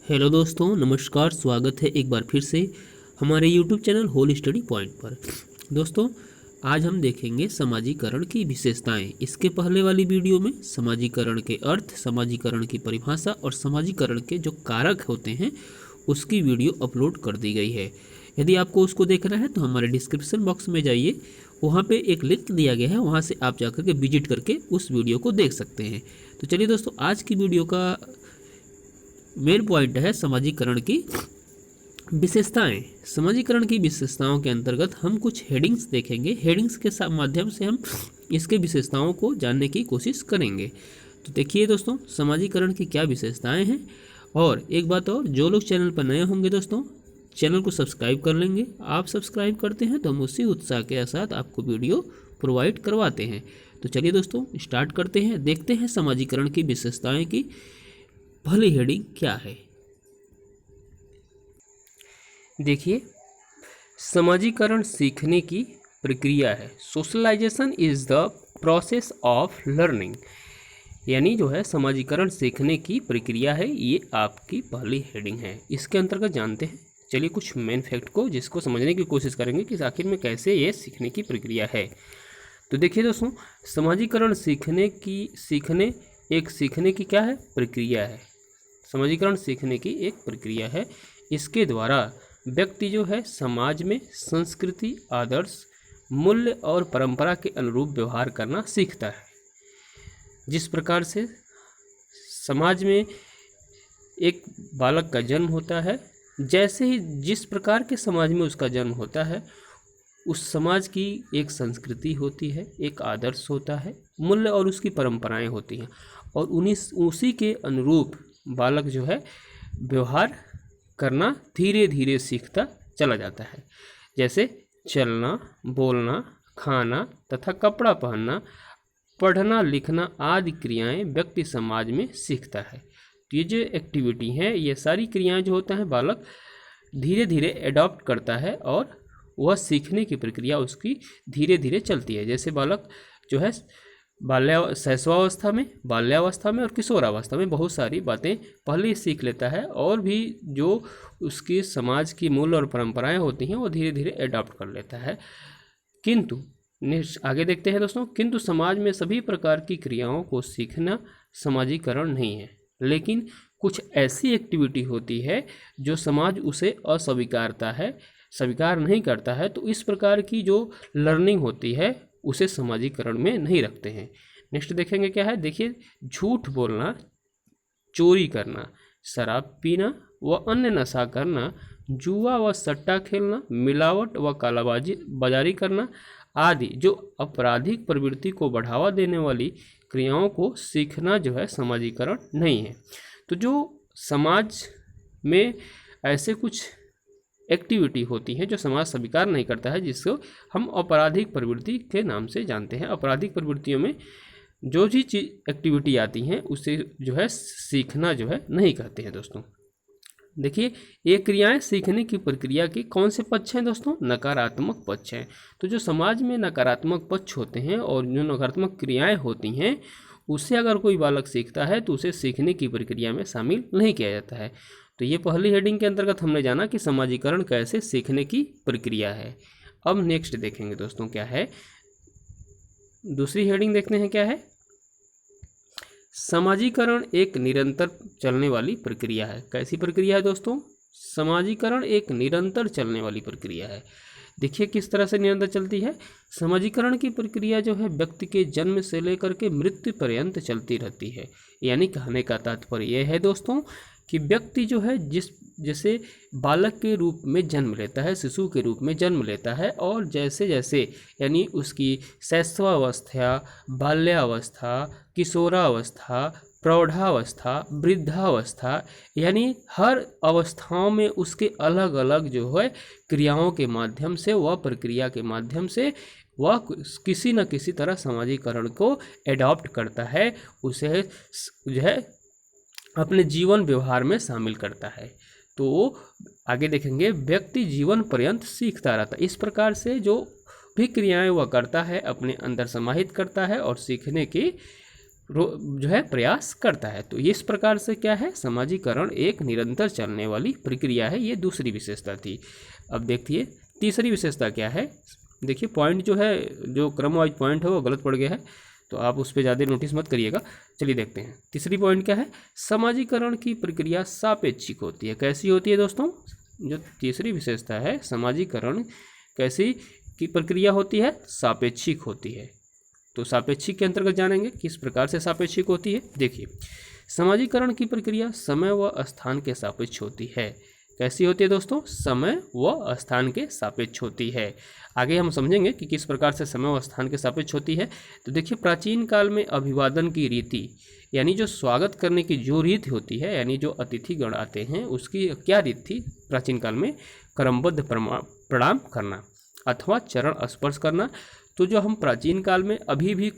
Hello दोस्तों, नमस्कार। स्वागत है एक बार फिर से हमारे YouTube channel Whole Study Point पर। दोस्तों, आज हम देखेंगे समाजीकरण की विशेषताएं। इसके पहले वाली वीडियो में समाजीकरण के अर्थ, समाजीकरण की परिभाषा और समाजीकरण के जो कारक होते हैं उसकी वीडियो अपलोड कर दी गई है। यदि आपको उसको देखना है तो हमारे डिस्क्रिप्शन बॉक्स में जाइए, वहाँ पे एक लिंक दिया गया है, वहाँ से आप जाकर के विजिट करके उस वीडियो को देख सकते हैं। तो चलिए दोस्तों, आज की वीडियो का मेन पॉइंट है समाजीकरण की विशेषताएं। समाजीकरण की विशेषताओं के अंतर्गत हम कुछ हेडिंग्स देखेंगे। हेडिंग्स के माध्यम से हम इसके विशेषताओं को जानने की कोशिश करेंगे। तो देखिए दोस्तों, समाजीकरण की क्या विशेषताएं हैं। और एक बात और, जो लोग चैनल पर नए होंगे दोस्तों, चैनल को सब्सक्राइब कर लेंगे। आप सब्सक्राइब करते हैं तो हम उसी उत्साह के साथ आपको वीडियो प्रोवाइड करवाते हैं। तो चलिए दोस्तों, स्टार्ट करते हैं, देखते हैं समाजीकरण की विशेषताएं की पहली हेडिंग क्या है। देखिए, समाजीकरण सीखने की प्रक्रिया है। Socialization is the process of learning. यानी जो है समाजीकरण सीखने की प्रक्रिया है, ये आपकी पहली हेडिंग है। इसके अंतर्गत जानते हैं, चलिए कुछ मेन फैक्ट को, जिसको समझने की कोशिश करेंगे कि आखिर में कैसे ये सीखने की प्रक्रिया है। तो देखिए दोस्तों, समाजीकरण सीखने की क्या है, प्रक्रिया है। समाजीकरण सीखने की एक प्रक्रिया है। इसके द्वारा व्यक्ति जो है समाज में संस्कृति, आदर्श, मूल्य और परंपरा के अनुरूप व्यवहार करना सीखता है। जिस प्रकार से समाज में एक बालक का जन्म होता है, जैसे ही जिस प्रकार के समाज में उसका जन्म होता है, उस समाज की एक संस्कृति होती है, एक आदर्श होता है, मूल्य और उसकी परंपराएं होती हैं, और उसी के अनुरूप बालक जो है व्यवहार करना धीरे धीरे सीखता चला जाता है। जैसे चलना, बोलना, खाना तथा कपड़ा पहनना, पढ़ना, लिखना आदि क्रियाएं व्यक्ति समाज में सीखता है। तो ये जो एक्टिविटी है, ये सारी क्रियाएं जो होता है बालक धीरे धीरे एडॉप्ट करता है, और वह सीखने की प्रक्रिया उसकी धीरे धीरे चलती है। जैसे बालक जो है शैशवावस्था में, बाल्यावस्था में और किशोरावस्था में बहुत सारी बातें पहले ही सीख लेता है, और भी जो उसकी समाज की मूल और परंपराएं होती हैं वो धीरे धीरे एडॉप्ट कर लेता है। किंतु आगे देखते हैं दोस्तों, किंतु समाज में सभी प्रकार की क्रियाओं को सीखना समाजीकरण नहीं है। लेकिन कुछ ऐसी एक्टिविटी होती है जो समाज उसे स्वीकार नहीं करता है, तो इस प्रकार की जो लर्निंग होती है उसे समाजीकरण में नहीं रखते हैं। नेक्स्ट देखेंगे क्या है। देखिए, झूठ बोलना, चोरी करना, शराब पीना व अन्य नशा करना, जुआ व सट्टा खेलना, मिलावट व कालाबाजारी करना आदि जो आपराधिक प्रवृत्ति को बढ़ावा देने वाली क्रियाओं को सीखना जो है समाजीकरण नहीं है। तो जो समाज में ऐसे कुछ एक्टिविटी होती हैं जो समाज स्वीकार नहीं करता है, जिसको हम आपराधिक प्रवृत्ति के नाम से जानते हैं। आपराधिक प्रवृत्तियों में जो भी एक्टिविटी आती हैं उसे जो है सीखना जो है नहीं कहते हैं दोस्तों। देखिए, ये क्रियाएं सीखने की प्रक्रिया के कौन से पक्ष हैं दोस्तों? नकारात्मक पक्ष हैं। तो जो समाज में नकारात्मक पक्ष होते हैं और जो नकारात्मक क्रियाएं होती हैं, उससे अगर कोई बालक सीखता है तो उसे सीखने की प्रक्रिया में शामिल नहीं किया जाता है। तो ये पहली हेडिंग के अंतर्गत हमने जाना कि समाजीकरण कैसे सीखने की प्रक्रिया है। अब नेक्स्ट देखेंगे दोस्तों क्या है। दूसरी हेडिंग देखते हैं क्या है। समाजीकरण एक निरंतर चलने वाली प्रक्रिया है। कैसी प्रक्रिया है दोस्तों? समाजीकरण एक निरंतर चलने वाली प्रक्रिया है। देखिए किस तरह से निरंतर चलती है। समाजीकरण की प्रक्रिया जो है व्यक्ति के जन्म से लेकर के मृत्यु पर्यंत चलती रहती है। यानी कहने का तात्पर्य यह है दोस्तों कि व्यक्ति जो है जैसे बालक के रूप में जन्म लेता है, शिशु के रूप में जन्म लेता है, और जैसे जैसे यानी उसकी शैशवावस्था, बाल्यावस्था, किशोरावस्था, प्रौढ़ावस्था, वृद्धावस्था, यानी हर अवस्थाओं में उसके अलग अलग जो है क्रियाओं के माध्यम से, वह प्रक्रिया के माध्यम से वह किसी न किसी तरह समाजीकरण को एडॉप्ट करता है, उसे जो है अपने जीवन व्यवहार में शामिल करता है। तो आगे देखेंगे, व्यक्ति जीवन पर्यंत सीखता रहता है। इस प्रकार से जो भी क्रियाएं वह करता है अपने अंदर समाहित करता है और सीखने की जो है प्रयास करता है। तो इस प्रकार से क्या है, समाजीकरण एक निरंतर चलने वाली प्रक्रिया है। ये दूसरी विशेषता थी। अब देखिए तीसरी विशेषता क्या है। देखिए पॉइंट जो है, जो क्रम वाइज पॉइंट है वो गलत पड़ गया है, तो आप उस पर ज़्यादा नोटिस मत करिएगा। चलिए देखते हैं तीसरी पॉइंट क्या है। समाजीकरण की प्रक्रिया सापेक्षिक होती है। कैसी होती है दोस्तों, जो तीसरी विशेषता है, समाजीकरण कैसी की प्रक्रिया होती है, सापेक्षिक होती है। तो सापेक्षिक के अंतर्गत जानेंगे किस प्रकार से सापेक्षिक होती है। देखिए समाजीकरण की प्रक्रिया समय व स्थान के सापेक्ष होती है। कैसी होती है दोस्तों, समय व स्थान के सापेक्ष होती है। आगे हम समझेंगे कि किस प्रकार से समय व स्थान के सापेक्ष होती है। तो देखिए प्राचीन काल में अभिवादन की रीति, यानी जो स्वागत करने की जो रीत होती है, यानी जो अतिथिगण आते हैं उसकी क्या रीत थी प्राचीन काल में, क्रमबद्ध प्रणाम करना अथवा चरण स्पर्श करना। तो जो हम प्राचीन काल में अभी भी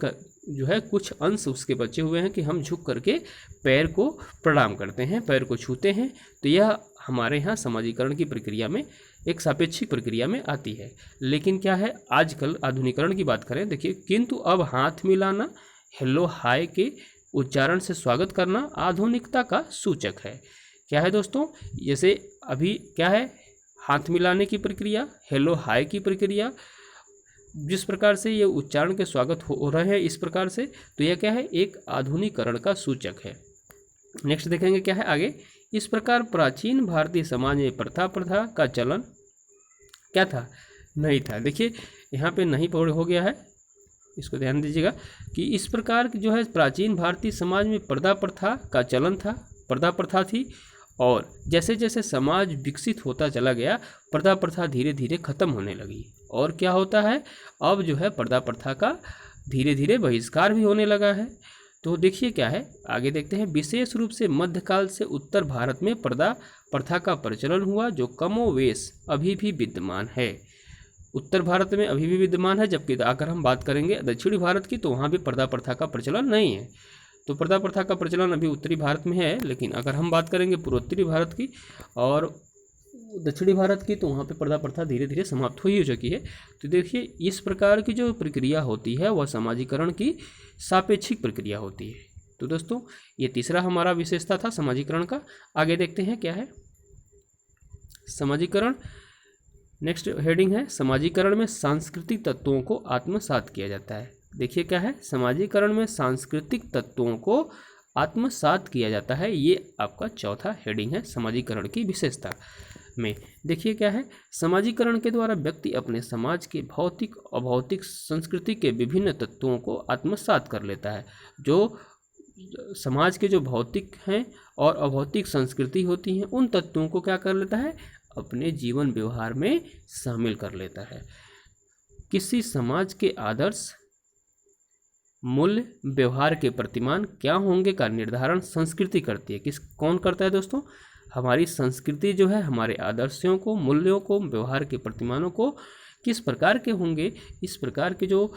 जो है कुछ अंश उसके बचे हुए हैं कि हम झुक करके पैर को प्रणाम करते हैं, पैर को छूते हैं। तो यह हमारे यहाँ समाजीकरण की प्रक्रिया में एक सापेक्षिक प्रक्रिया में आती है। लेकिन क्या है, आजकल आधुनिकरण की बात करें, देखिए किंतु अब हाथ मिलाना, हेलो हाय के उच्चारण से स्वागत करना आधुनिकता का सूचक है। क्या है दोस्तों, जैसे अभी क्या है, हाथ मिलाने की प्रक्रिया, हेलो हाय की प्रक्रिया, जिस प्रकार से ये उच्चारण के स्वागत हो रहे हैं इस प्रकार से, तो यह क्या है, एक आधुनिकरण का सूचक है। नेक्स्ट देखेंगे क्या है आगे। इस प्रकार प्राचीन भारतीय समाज में प्रथा का चलन क्या था, नहीं था। देखिए यहाँ पे नहीं हो गया है, इसको ध्यान दीजिएगा कि इस प्रकार जो है प्राचीन भारतीय समाज में प्रथा का चलन था, प्रथा थी। और जैसे जैसे समाज विकसित होता चला गया, प्रथा धीरे धीरे खत्म होने लगी। और क्या होता है, अब जो है प्रथा का धीरे धीरे बहिष्कार भी होने लगा है। तो देखिए क्या है, आगे देखते हैं। विशेष रूप से मध्यकाल से उत्तर भारत में प्रथा का प्रचलन हुआ, जो कमोवेश अभी भी विद्यमान है। उत्तर भारत में अभी भी विद्यमान है, जबकि अगर हम बात करेंगे दक्षिणी भारत की, तो वहाँ भी प्रथा का प्रचलन नहीं है। तो प्रथा का प्रचलन अभी उत्तरी भारत में है, लेकिन अगर हम बात करेंगे पूर्वोत्तरी भारत की और दक्षिणी भारत की, तो वहाँ पे प्रथा धीरे धीरे समाप्त हो चुकी है। तो देखिए इस प्रकार की जो प्रक्रिया होती है वह समाजीकरण की सापेक्षिक प्रक्रिया होती है। तो दोस्तों ये तीसरा हमारा विशेषता था समाजीकरण का। आगे देखते हैं क्या है समाजीकरण। नेक्स्ट हेडिंग है, समाजीकरण में सांस्कृतिक तत्वों को आत्मसात किया जाता है। देखिए क्या है, समाजीकरण में सांस्कृतिक तत्वों को आत्मसात किया जाता है। ये आपका चौथा हेडिंग है समाजीकरण की विशेषता में। देखिए क्या है, समाजीकरण के द्वारा व्यक्ति अपने समाज के भौतिक अभौतिक संस्कृति के विभिन्न तत्वों को आत्मसात कर लेता है। जो समाज के जो भौतिक हैं और अभौतिक संस्कृति होती हैं, उन तत्वों को क्या कर लेता है, अपने जीवन व्यवहार में शामिल कर लेता है। किसी समाज के आदर्श, मूल्य, व्यवहार के प्रतिमान क्या होंगे का निर्धारण संस्कृति करती है। कौन करता है दोस्तों, हमारी संस्कृति जो है हमारे आदर्शों को, मूल्यों को, व्यवहार के प्रतिमानों को किस प्रकार के होंगे, इस प्रकार के जो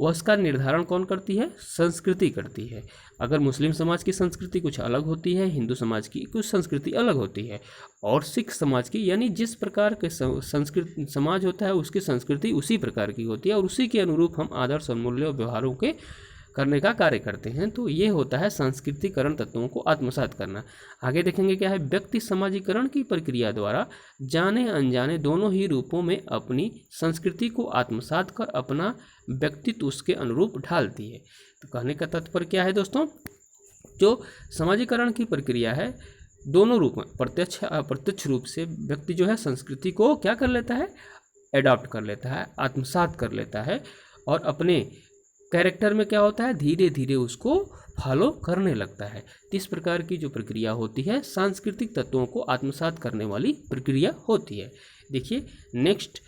उसका निर्धारण कौन करती है, संस्कृति करती है। अगर मुस्लिम समाज की संस्कृति कुछ अलग होती है, हिंदू समाज की कुछ संस्कृति अलग होती है, और सिख समाज की, यानी जिस प्रकार के संस्कृति समाज होता है उसकी संस्कृति उसी प्रकार की होती है और उसी के अनुरूप हम आदर्श और मूल्य और व्यवहारों के करने का कार्य करते हैं। तो ये होता है सांस्कृतिकरण तत्वों को आत्मसात करना। आगे देखेंगे क्या है, व्यक्ति समाजीकरण की प्रक्रिया द्वारा जाने अनजाने दोनों ही रूपों में अपनी संस्कृति को आत्मसात कर अपना व्यक्तित्व उसके अनुरूप ढालती है। तो कहने का तात्पर्य क्या है दोस्तों, जो समाजीकरण की प्रक्रिया है दोनों रूप में, प्रत्यक्ष अप्रत्यक्ष रूप से व्यक्ति जो है संस्कृति को क्या कर लेता है, एडॉप्ट कर लेता है, आत्मसात कर लेता है और अपने कैरेक्टर में क्या होता है, धीरे धीरे उसको फॉलो करने लगता है। इस प्रकार की जो प्रक्रिया होती है सांस्कृतिक तत्वों को आत्मसात करने वाली प्रक्रिया होती है। देखिए नेक्स्ट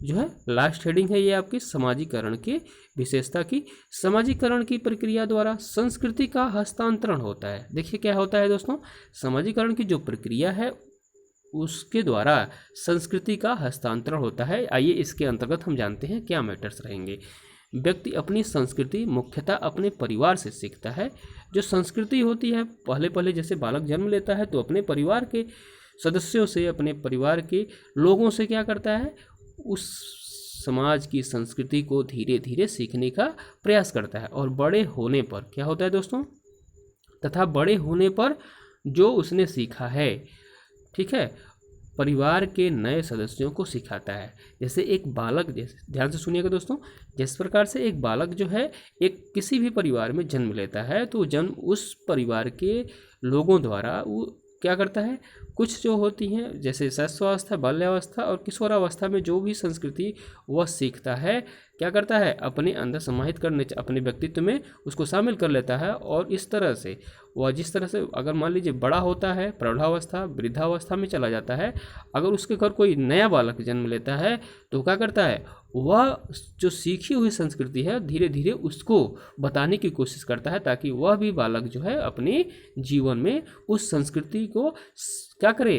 जो है लास्ट हेडिंग है ये आपकी समाजीकरण के विशेषता की। समाजीकरण की प्रक्रिया द्वारा संस्कृति का हस्तांतरण होता है। देखिए क्या होता है दोस्तों, समाजीकरण की जो प्रक्रिया है उसके द्वारा संस्कृति का हस्तांतरण होता है। आइए इसके अंतर्गत हम जानते हैं क्या मैटर्स रहेंगे। व्यक्ति अपनी संस्कृति मुख्यतः अपने परिवार से सीखता है। जो संस्कृति होती है, पहले जैसे बालक जन्म लेता है तो अपने परिवार के सदस्यों से, अपने परिवार के लोगों से क्या करता है, उस समाज की संस्कृति को धीरे धीरे सीखने का प्रयास करता है। और बड़े होने पर क्या होता है दोस्तों, तथा बड़े होने पर जो उसने सीखा है, ठीक है, परिवार के नए सदस्यों को सिखाता है। जैसे एक बालक, जैसे ध्यान से सुनिएगा दोस्तों, जिस प्रकार से एक बालक जो है एक किसी भी परिवार में जन्म लेता है, तो जन्म उस परिवार के लोगों द्वारा वो क्या करता है, कुछ जो होती हैं जैसे शैशवावस्था, बाल्यावस्था और किशोरावस्था में जो भी संस्कृति वह सीखता है, क्या करता है, अपने अंदर समाहित करने, अपने व्यक्तित्व में उसको शामिल कर लेता है। और इस तरह से वह जिस तरह से अगर मान लीजिए बड़ा होता है, प्रौढ़ावस्था, वृद्धावस्था में चला जाता है, अगर उसके घर कोई नया बालक जन्म लेता है तो क्या करता है, वह जो सीखी हुई संस्कृति है धीरे धीरे उसको बताने की कोशिश करता है, ताकि वह भी बालक जो है अपने जीवन में उस संस्कृति को क्या करे,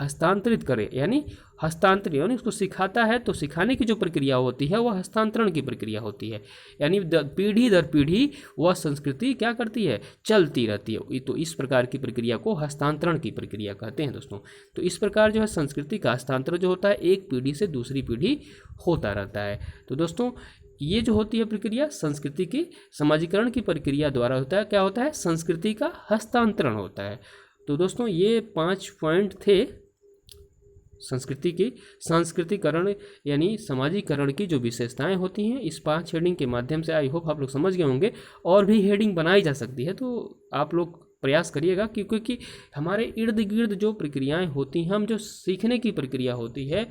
हस्तांतरित करे, यानी हस्तांतरित यानी उसको सिखाता है। तो सिखाने की जो प्रक्रिया होती है वह हस्तांतरण की प्रक्रिया होती है, यानी पीढ़ी दर पीढ़ी वह संस्कृति क्या करती है, चलती रहती है। तो इस प्रकार की प्रक्रिया को हस्तांतरण की प्रक्रिया कहते हैं दोस्तों। तो इस प्रकार जो है संस्कृति का हस्तांतरण जो होता है एक पीढ़ी से दूसरी पीढ़ी होता रहता है। तो दोस्तों ये जो होती है प्रक्रिया संस्कृति की समाजीकरण की प्रक्रिया द्वारा होता है, क्या होता है, संस्कृति का हस्तांतरण होता है। तो दोस्तों ये 5 पॉइंट थे संस्कृति की सांस्कृतिकरण यानी समाजीकरण की जो विशेषताएं होती हैं। इस 5 हेडिंग के माध्यम से आई होप आप लोग समझ गए होंगे। और भी हेडिंग बनाई जा सकती है, तो आप लोग प्रयास करिएगा, क्योंकि हमारे इर्द गिर्द जो प्रक्रियाएं होती हैं, हम जो सीखने की प्रक्रिया होती है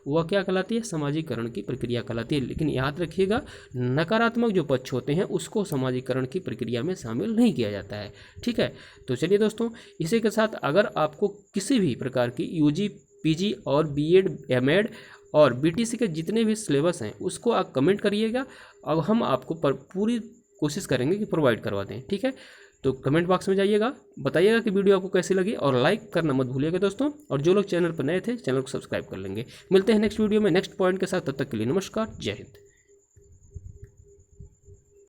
वह क्या कहलाती है, समाजीकरण की प्रक्रिया कहलाती है। लेकिन याद रखिएगा नकारात्मक जो पक्ष होते हैं उसको समाजीकरण की प्रक्रिया में शामिल नहीं किया जाता है, ठीक है। तो चलिए दोस्तों, इसी के साथ अगर आपको किसी भी प्रकार की यूजी, पीजी और बीएड, एमएड और बीटीसी के जितने भी सिलेबस हैं उसको आप कमेंट करिएगा, और हम आपको पूरी कोशिश करेंगे कि प्रोवाइड करवा दें, ठीक है। तो कमेंट बॉक्स में जाइएगा, बताइएगा कि वीडियो आपको कैसी लगी, और लाइक करना मत भूलिएगा दोस्तों। और जो लोग चैनल पर नए थे चैनल को सब्सक्राइब कर लेंगे। मिलते हैं नेक्स्ट वीडियो में नेक्स्ट पॉइंट के साथ, तब तक के लिए नमस्कार, जय हिंद।